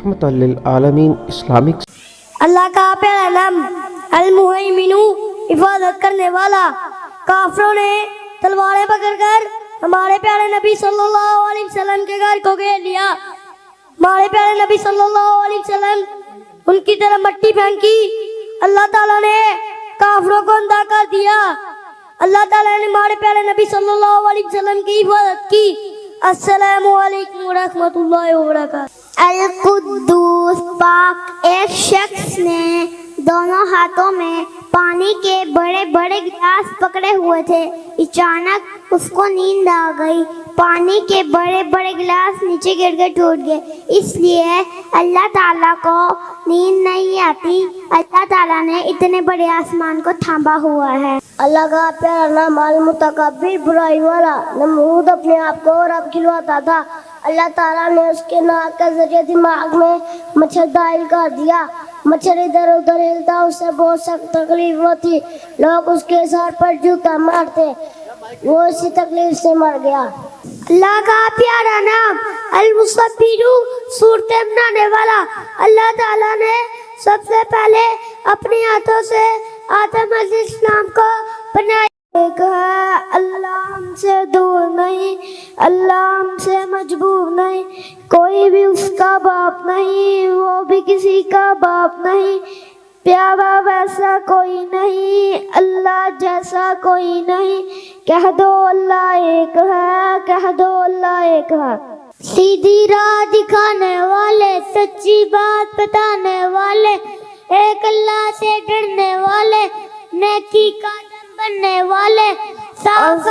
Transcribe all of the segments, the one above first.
رحمت للعالمین اسلامک اللہ کا پیارا نام المہیمن، حفاظت کرنے والا۔ کافروں نے تلواریں پکڑ کر ہمارے پیارے نبی صلی اللہ علیہ وسلم کے گھر کو گھیر لیا۔ ہمارے پیارے نبی صلی اللہ علیہ وسلم ان کی طرف مٹی پھینکی، اللہ تعالیٰ نے کافروں کو اندھا کر دیا۔ اللہ تعالیٰ نے ہمارے پیارے نبی صلی اللہ علیہ وسلم کی حفاظت کی۔ السلام علیکم ورحمۃ اللہ وبرکاتہ۔ القدوس پاک ایک شخص نے دونوں ہاتھوں میں پانی کے بڑے بڑے گلاس پکڑے ہوئے تھے۔ اچانک اس کو نیند آ گئی، پانی کے بڑے بڑے گلاس نیچے گر کے ٹوٹ گئے۔ اس لیے اللہ تعالیٰ کو نیند نہیں آتی، اللہ تعالیٰ نے اتنے بڑے آسمان کو تھاما ہوا ہے۔ اللہ کا پیارا نام المتکبر، برائی والا۔ نمرود اپنے آپ کو رب کھلواتا تھا، اللہ تعالیٰ نے اس کے ناک کے ذریعے دماغ میں مچھر داخل کر دیا۔ مچھر ادھر ادھر ہلتا، اسے بہت سخت تکلیف ہوتی، لوگ اس کے سر پر جوتا مارتے، وہ اسی تکلیف سے مر گیا۔ اللہ کا پیارا نام المصبر، صورتیں بنانے والا۔ اللہ تعالیٰ نے سب سے پہلے اپنے ہاتھوں سے آدم علیہ السلام کو بنایا۔ ایک ہے اللہ ہم سے دور نہیں، اللہ ہم سے مجبور نہیں، کوئی بھی اس کا باپ نہیں، وہ بھی کسی کا باپ نہیں، پیارا ویسا کوئی نہیں، اللہ جیسا کوئی نہیں، کہہ دو اللہ ایک ہے، کہہ دو اللہ ایک ہے۔ سیدھی راہ دکھانے والے، سچی بات بتانے والے، ایک اللہ سے ڈرنے والے، نیکی کا دم بننے والے، صاف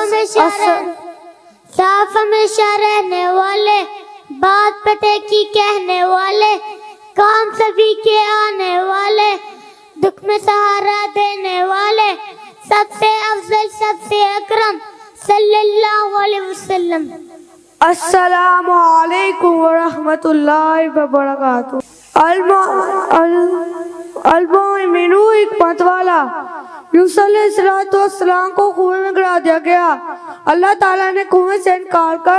ہمیشہ رہنے والے، بات پتے کی کہنے والے، کام سبھی کے آنے والے، دکھ میں سہارا دینے والے، سب سے افضل سب سے اکرم صلی اللہ علیہ وسلم۔ السلام علیکم ورحمۃ اللہ وبرکاتہ۔ المؤمن حکمت والا۔ یوسف علیہ السلام کو کنویں میں گرا دیا گیا، اللہ تعالیٰ نے کنویں سے انکار کر